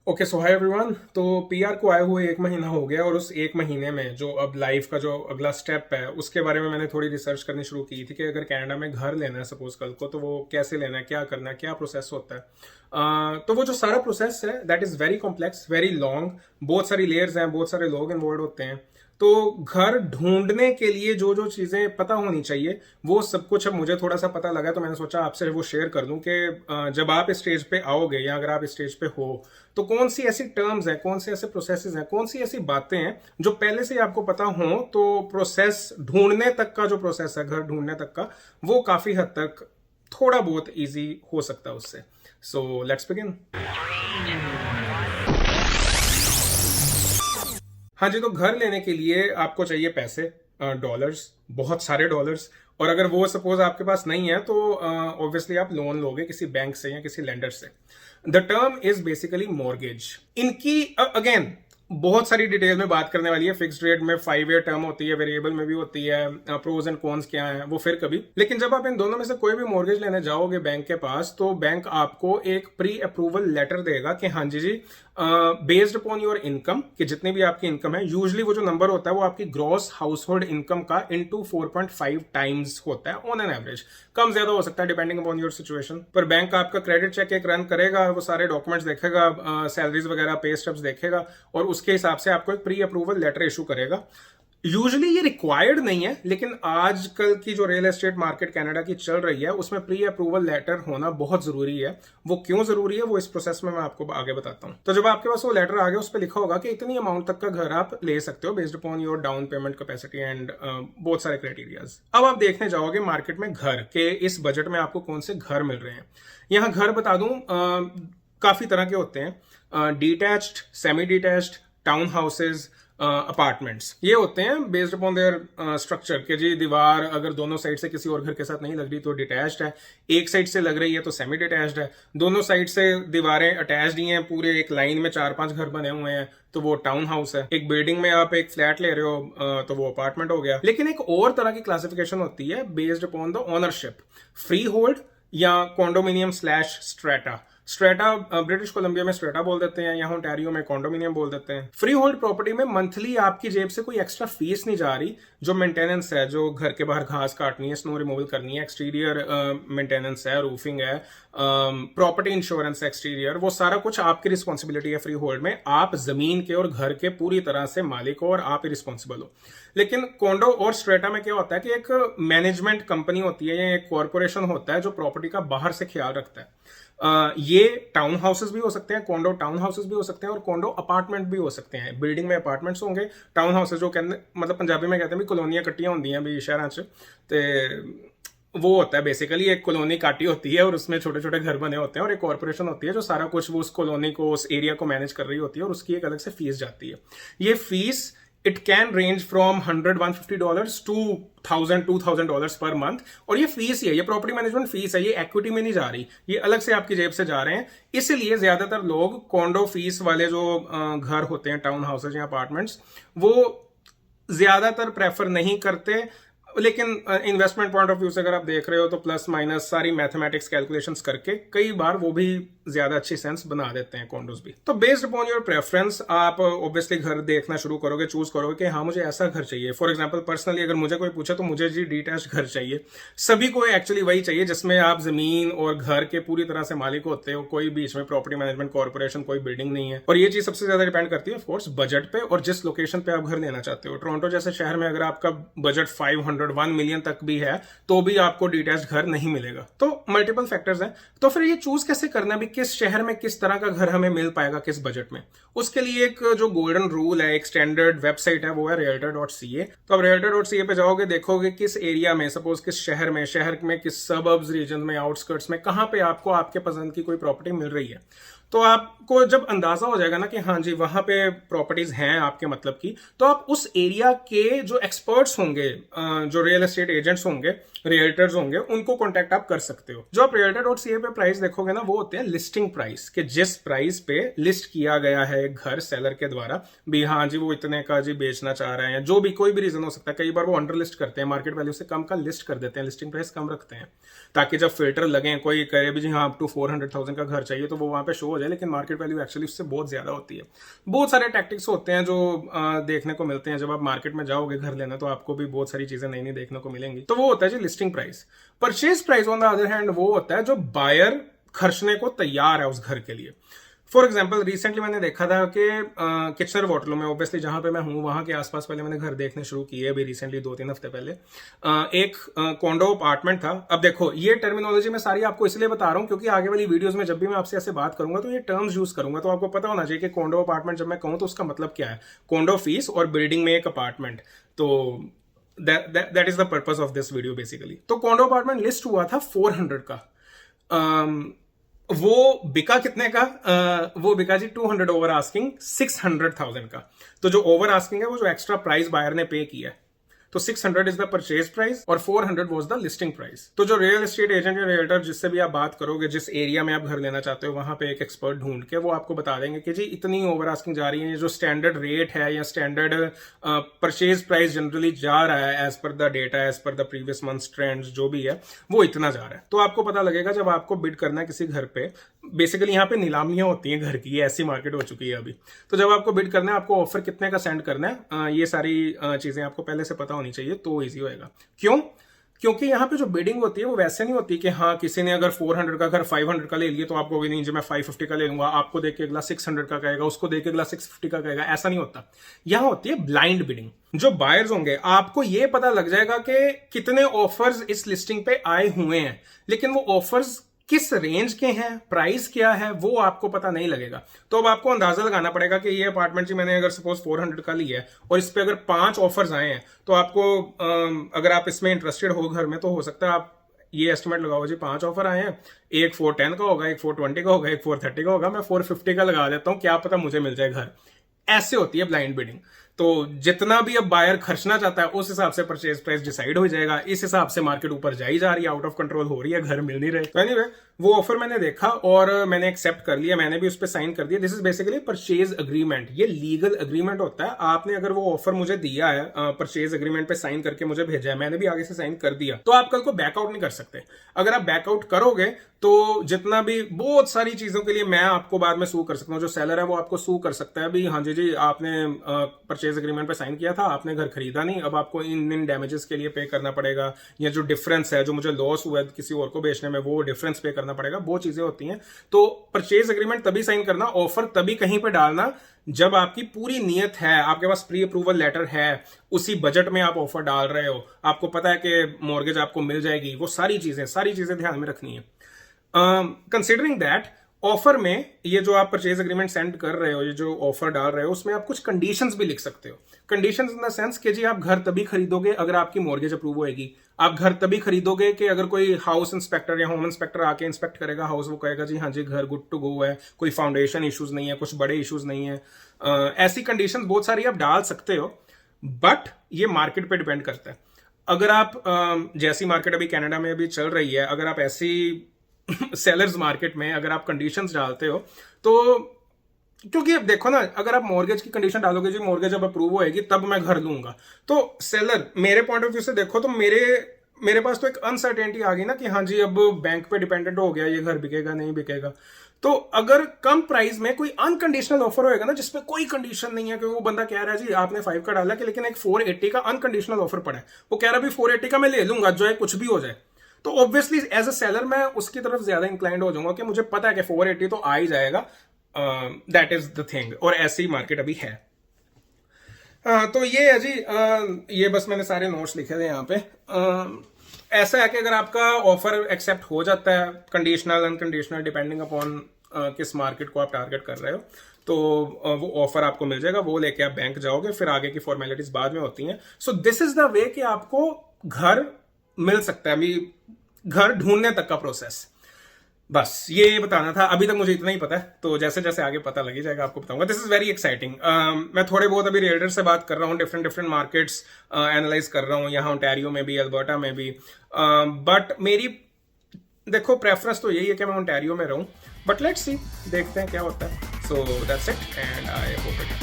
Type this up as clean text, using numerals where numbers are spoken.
Okay so hi everyone. तो PR को आए हुए 1 महीना हो गया और उस 1 महीने में जो अब लाइफ का जो अगला स्टेप है उसके बारे में मैंने थोड़ी रिसर्च करनी शुरू की थी कि अगर कनाडा में घर लेना है सपोज कल को तो वो कैसे लेना है, क्या करना है, क्या प्रोसेस होता है। तो वो जो सारा प्रोसेस है that is very complex, very long, बहुत सारी लेयर्स हैं, बहुत सारे लोग इन्वॉल्व होते हैं। तो घर ढूंढने के लिए जो जो चीज़ें पता होनी चाहिए वो सब कुछ अब मुझे थोड़ा सा पता लगा, तो मैंने सोचा आपसे वो शेयर कर दूं कि जब आप इस स्टेज पे आओगे या अगर आप इस स्टेज पे हो तो कौन सी ऐसी टर्म्स हैं, कौन से ऐसे प्रोसेसेस हैं, कौन सी ऐसी बातें हैं जो पहले से ही आपको पता हो तो प्रोसेस ढूंढने तक का जो प्रोसेस है घर ढूंढने तक का वो काफ़ी हद तक थोड़ा बहुत ईजी हो सकता है उससे। So let's begin. हाँ जी, तो घर लेने के लिए आपको चाहिए पैसे, डॉलर्स, बहुत सारे डॉलर्स। और अगर वो सपोज आपके पास नहीं है तो ऑब्वियसली आप लोन लोगे किसी बैंक से या किसी लेंडर से। The term is basically mortgage. इनकी अगेन बहुत सारी डिटेल में बात करने वाली है। फिक्स्ड रेट में 5 ईयर टर्म होती है, वेरिएबल में भी होती है, प्रोज एंड कॉन्स क्या है वो फिर कभी। लेकिन जब आप इन दोनों में से कोई भी मॉर्गेज लेने जाओगे बैंक के पास तो बैंक आपको एक प्री अप्रूवल लेटर देगा कि हाँ जी बेस्ड अपॉन योर इनकम, कि जितनी भी आपकी इनकम है, यूजुअली वो जो नंबर होता है वो आपकी ग्रॉस हाउस होल्ड इनकम का इनटू 4.5 टाइम्स होता है ऑन एन एवरेज। कम ज्यादा हो सकता है डिपेंडिंग अपॉन योर सिचुएशन। पर बैंक आपका क्रेडिट चेक एक रन करेगा, वो सारे डॉक्यूमेंट्स देखेगा, सैलरीज वगैरह, पे स्टब्स देखेगा और उसके हिसाब से आपको एक प्री अप्रूवल लेटर इशू करेगा। यूजुअली ये रिक्वायर्ड नहीं है, लेकिन आजकल की जो रियल एस्टेट मार्केट कनाडा की चल रही है उसमें प्री अप्रूवल लेटर होना बहुत जरूरी है। वो क्यों जरूरी है वो इस प्रोसेस में मैं आपको आगे बताता हूं। तो जब आपके पास वो लेटर आ गया उस पर लिखा होगा कि इतनी अमाउंट तक का घर आप ले सकते हो based upon your down payment capacity and बहुत सारे क्राइटेरियाज। अब आप देखने जाओगे मार्केट में घर के इस बजट में आपको कौन से घर मिल रहे हैं। यहाँ घर बता दूं काफी तरह के होते हैं, detached, semi detached, town houses, apartments. ये होते हैं बेस्ड अपॉन देयर स्ट्रक्चर के जी दीवार अगर दोनों साइड से किसी और घर के साथ नहीं लग रही तो डिटैच्ड है, एक साइड से लग रही है तो सेमी डिटैच्ड है, दोनों साइड से दीवारें अटैच्ड ही हैं, पूरे एक लाइन में 4-5 घर बने हुए हैं तो वो टाउन हाउस है। एक बिल्डिंग में आप एक फ्लैट ले रहे हो तो वो अपार्टमेंट हो गया। लेकिन एक और तरह की क्लासिफिकेशन होती है based upon the ownership, freehold या condominium slash strata. Strata British Columbia में स्ट्रेटा बोल देते हैं, यहाँ ओंटारियो में कॉन्डोमिनियम बोल देते हैं। फ्री होल्ड प्रॉपर्टी में मंथली आपकी जेब से कोई एक्स्ट्रा फीस नहीं जा रही। जो मेंटेनेंस है, जो घर के बाहर घास काटनी है, स्नो रिमूवल करनी है, एक्सटीरियर मेंटेनेंस है, रूफिंग है, प्रॉपर्टी इंश्योरेंस, एक्सटीरियर, वो सारा कुछ आपकी रिस्पॉन्सिबिलिटी है फ्री होल्ड में। आप जमीन के और घर के पूरी तरह से मालिक हो और आप ही रिस्पॉन्सिबल हो। लेकिन कॉन्डो और स्ट्रेटा में क्या होता है कि एक मैनेजमेंट कंपनी होती है या एक कॉर्पोरेशन होता है जो प्रॉपर्टी का बाहर से ख्याल रखता है। ये टाउन हाउसेस भी हो सकते हैं, कॉन्डो टाउन हाउसेस भी हो सकते हैं और कॉन्डो अपार्टमेंट भी हो सकते हैं। बिल्डिंग में अपार्टमेंट्स होंगे, टाउन हाउसेस जो कहते मतलब पंजाबी में कहते हैं भी कॉलोनियां कट्टियां होंगी भी शहर च, ते वो होता है बेसिकली एक कॉलोनी काटी होती है और उसमें छोटे छोटे घर बने होते हैं और एक कॉर्पोरेशन होती है जो सारा कुछ वो उस कॉलोनी को, उस एरिया को मैनेज कर रही होती है और उसकी एक अलग से फीस जाती है। ये fees it can range from $100-$150 to $1,000-$2,000 per month. और ये फीस ही है, ये प्रॉपर्टी मैनेजमेंट फीस है, ये इक्विटी में नहीं जा रही, ये अलग से आपकी जेब से जा रहे हैं। इसलिए ज्यादातर लोग कॉन्डो फीस वाले जो घर होते हैं, टाउन हाउसेज या अपार्टमेंट्स, वो ज्यादातर प्रेफर नहीं करते। लेकिन इन्वेस्टमेंट पॉइंट ऑफ व्यू से अगर आप देख रहे हो तो प्लस माइनस सारी मैथमेटिक्स कैलकुलेशंस करके कई बार वो भी ज्यादा अच्छी सेंस बना देते हैं कॉन्डोज भी। तो बेस्ड अपॉन योर प्रेफरेंस आप ऑब्वियसली घर देखना शुरू करोगे, चूज करोगे कि हाँ मुझे ऐसा घर चाहिए। फॉर एग्जांपल पर्सनली अगर मुझे कोई पूछे तो मुझे जी डिटैच घर चाहिए। सभी को एक्चुअली वही चाहिए जिसमें आप जमीन और घर के पूरी तरह से मालिक होते हो, कोई बीच में प्रॉपर्टी मैनेजमेंट कॉर्पोरेशन, कोई बिल्डिंग नहीं है। और ये चीज सबसे ज्यादा डिपेंड करती है ऑफकोर्स बजट पे और जिस लोकेशन पे आप घर लेना चाहते हो। टोरंटो जैसे शहर में अगर आपका बजट 501 मिलियन तक भी है तो भी आपको डिटैच घर नहीं मिलेगा। तो मल्टीपल फैक्टर्स हैं। तो फिर ये चूज कैसे करना भी किस शहर में किस तरह का घर हमें मिल पाएगा किस बजट में। उसके लिए एक जो गोल्डन रूल है, एक स्टैंडर्ड वेबसाइट है, वो है realtor.ca। तो अब realtor.ca पे जाओगे, देखोगे किस एरिया में, सपोज किस शहर में किस सबअर्ब्स रीजन में, आउटस्कर्ट्स में, कहां पे आपको आपके पसंद की कोई प्रॉपर्टी मिल रही है। तो आपको जब अंदाजा हो जाएगा ना कि हाँ जी वहां पे प्रॉपर्टीज हैं आपके मतलब की, तो आप उस एरिया के जो एक्सपर्ट्स होंगे, जो रियल एस्टेट एजेंट्स होंगे, रियल्टर्स होंगे, उनको कॉन्टेक्ट आप कर सकते हो। जो आप realtor.ca पे प्राइस देखोगे ना वो होते हैं लिस्टिंग प्राइस, कि जिस प्राइस पे लिस्ट किया गया है एक घर सेलर के द्वारा भी, हाँ जी वो इतने का जी बेचना चाह रहे हैं, जो भी कोई भी रीजन हो सकता है। कई बार वो अंडर लिस्ट करते हैं, मार्केट वैल्यू से कम का लिस्ट कर देते हैं, लिस्टिंग प्राइस कम रखते हैं ताकि जब फिल्टर लगे, कोई कहे भी जी हाँ अप टू 400,000 का घर चाहिए तो वो वहां पे शो हो जाए, लेकिन मार्केट वैल्यू एक्चुअली उससे बहुत ज्यादा होती है। बहुत सारे टैक्टिक्स होते हैं जो देखने को मिलते हैं जब आप मार्केट में जाओगे घर लेना, तो आपको भी बहुत सारी चीजें नई नई देखने को मिलेंगी। तो वो होता है जी listing price. Purchase price on the other hand वो होता है जो बायर खर्चने को तैयार है उस घर के लिए। फॉर एग्जाम्पल रिसेंटली मैंने देखा था कि किचनर वाटरलू में, ऑब्वियसली जहां पे मैं हूं वहां के आसपास पहले मैंने घर देखने शुरू किए अभी रिसेंटली 2-3 हफ्ते पहले, एक कॉन्डो अपार्टमेंट था। अब देखो ये टर्मिनोलॉजी मैं सारी आपको इसलिए बता रहा हूं क्योंकि आगे वाली वीडियोस में जब भी मैं आपसे ऐसे बात करूंगा तो ये टर्म्स यूज करूंगा, तो आपको पता होना चाहिए कि कॉन्डो अपार्टमेंट जब मैं कहूं तो उसका मतलब क्या है। कॉन्डो फीस और बिल्डिंग में एक अपार्टमेंट, तो that is the purpose of this video basically. तो कॉन्डो अपार्टमेंट लिस्ट हुआ था 400 का। वो बिका कितने का? वो बिका जी 200 ओवर आस्किंग 600,000 का। तो जो ओवर आस्किंग है वो जो एक्स्ट्रा प्राइस बायर ने पे किया है, तो 600 इज द परचेज प्राइस और 400 वाज द लिस्टिंग प्राइस। तो जो रियल एस्टेट एजेंट या रियल्टर जिससे भी आप बात करोगे, जिस एरिया में आप घर लेना चाहते हो, वहां पे एक एक्सपर्ट ढूंढ के वो आपको बता देंगे कि जी इतनी ओवर आस्किंग जा रही है, जो स्टैंडर्ड रेट है या स्टैंडर्ड परचेज प्राइस जनरली जा रहा है as per the data, as per the previous months trends जो भी है वो इतना जा रहा है। तो आपको पता लगेगा जब आपको बिड करना है किसी घर पे। बेसिकली यहाँ पे नीलामियां होती हैं घर की, ऐसी मार्केट हो चुकी है अभी। तो जब आपको बिड करना है, आपको ऑफर कितने का सेंड करना है, ये सारी चीजें आपको पहले से पता होनी चाहिए, तो ईजी होएगा। क्यों? क्योंकि यहाँ पे जो बिडिंग होती है वो वैसे नहीं होती कि हाँ किसी ने अगर 400 का घर 500 का ले लिया तो आपको भी नहीं, जो मैं 550 का ले लूंगा, आपको देख के अगला 600 का कहेगा, उसको देख के अगला 650 का कहेगा, ऐसा नहीं होता। यहाँ होती है ब्लाइंड बिडिंग। जो बायर्स होंगे आपको ये पता लग जाएगा कि कितने ऑफर्स इस लिस्टिंग पे आए हुए हैं, लेकिन वो ऑफर्स किस रेंज के हैं, प्राइस क्या है, वो आपको पता नहीं लगेगा। तो अब आपको अंदाजा लगाना पड़ेगा कि ये अपार्टमेंट जी मैंने अगर सपोज 400 का लिया है और इस पे अगर 5 ऑफर्स आए हैं, तो आपको अगर आप इसमें इंटरेस्टेड हो घर में, तो हो सकता है आप ये एस्टिमेट लगाओ जी 5 ऑफर आए हैं, एक 410 का होगा, एक 420 का होगा, एक 430 का होगा, मैं 450 का लगा देता हूं, क्या पता मुझे मिल जाए घर। ऐसे होती है ब्लाइंड बिडिंग। तो जितना भी अब बायर खर्चना चाहता है उस हिसाब से परचेज प्राइस डिसाइड हो जाएगा, इस हिसाब से मार्केट ऊपर जाई जा रही है, आउट ऑफ कंट्रोल हो रही है, घर मिल नहीं रहे। तो एनीवे वो ऑफर मैंने देखा और मैंने एक्सेप्ट कर लिया, मैंने भी उस पर साइन कर दिया। This is basically purchase agreement. ये लीगल अग्रीमेंट होता है। आपने अगर वो ऑफर मुझे दिया है, परचेज अग्रीमेंट पे साइन करके मुझे भेजा है, मैंने भी आगे से साइन कर दिया, तो आप कल को बैकआउट नहीं कर सकते। अगर आप बैकआउट करोगे तो जितना भी बहुत सारी चीजों के लिए मैं आपको बाद में सू कर सकता हूँ। जो सेलर है वो आपको सू कर सकता है भी, हाँ जी आपने परचेज अग्रीमेंट पे साइन किया था, आपने घर खरीदा नहीं, अब आपको इन डैमेजेस के लिए पे करना पड़ेगा, या जो डिफरेंस है, जो मुझे लॉस हुआ है किसी और को बेचने में, वो डिफरेंस पे करना पड़ेगा। वो चीजें होती हैं। तो परचेज अग्रीमेंट तभी साइन करना, ऑफर तभी कहीं पे डालना जब आपकी पूरी नीयत है, आपके पास प्री अप्रूवल लेटर है, उसी बजट में आप ऑफर डाल रहे हो, आपको पता है कि मॉर्गेज आपको मिल जाएगी, वो सारी चीजें ध्यान में रखनी है। कंसिडरिंग दैट, ऑफर में ये जो आप परचेज अग्रीमेंट सेंड कर रहे हो, ये जो ऑफर डाल रहे हो, उसमें आप कुछ कंडीशंस भी लिख सकते हो। कंडीशंस इन द सेंस कि जी आप घर तभी खरीदोगे अगर आपकी मॉर्गेज अप्रूव होएगी। आप घर तभी खरीदोगे कि अगर कोई हाउस इंस्पेक्टर या होम इंस्पेक्टर आके इंस्पेक्ट करेगा हाउस, वो कहेगा जी हाँ जी घर गुड टू गो है, कोई फाउंडेशन इश्यूज नहीं है, कुछ बड़े इश्यूज नहीं है। ऐसी कंडीशंस बहुत सारी आप डाल सकते हो, बट ये मार्केट पे डिपेंड करता है। अगर आप जैसी मार्केट अभी कनाडा में अभी चल रही है, अगर आप ऐसी सेलर्स मार्केट में अगर आप कंडीशंस डालते हो, तो क्योंकि अब देखो ना, अगर आप मॉर्गेज की कंडीशन डालोगे जी मॉर्गेज जब अप्रूव होएगी तब मैं घर लूंगा, तो सेलर मेरे पॉइंट ऑफ व्यू से देखो तो मेरे पास तो एक अनसर्टेनिटी आ गई ना कि हाँ जी अब बैंक पे डिपेंडेंट हो गया, ये घर बिकेगा नहीं बिकेगा। तो अगर कम प्राइस में कोई अनकंडीशनल ऑफर होएगा ना, जिसपे कोई कंडीशन नहीं है, कि वो बंदा कह रहा है जी आपने 5 का डाला कि लेकिन एक 480 का अनकंडीशनल ऑफर पड़ा है, वो कह रहा है भी 480 का मैं ले लूंगा जो है कुछ भी हो जाए, तो ऑब्वियसली एज अ सेलर मैं उसकी तरफ ज्यादा इंक्लाइंड हो जाऊंगा कि मुझे पता है कि 480 तो आ ही जाएगा। That is the thing. और ऐसी मार्केट अभी है। तो ये है जी, ये बस मैंने सारे नोट्स लिखे थे यहाँ पे। ऐसा है कि अगर आपका ऑफर एक्सेप्ट हो जाता है, कंडीशनल अनकंडीशनल डिपेंडिंग अपॉन किस मार्केट को आप टारगेट कर रहे हो, तो वो ऑफर आपको मिल जाएगा, वो लेके आप बैंक जाओगे, फिर आगे की फॉर्मेलिटीज बाद में होती हैं। So this is the way कि आपको घर मिल सकता है, अभी घर ढूंढने तक का प्रोसेस। बस ये बताना था, अभी तक मुझे इतना ही पता है, तो जैसे जैसे आगे पता लगी जाएगा आपको बताऊंगा। This is very exciting. मैं थोड़े बहुत अभी रियल्टर से बात कर रहा हूँ, डिफरेंट मार्केट्स एनालाइज कर रहा हूँ, यहाँ ओंटारियो में भी, अल्बर्टा में भी। बट मेरी देखो प्रेफरेंस तो यही है कि मैं ओंटारियो में रहूँ, बट लेट्स सी, देखते हैं क्या होता है। So that's it and I hope it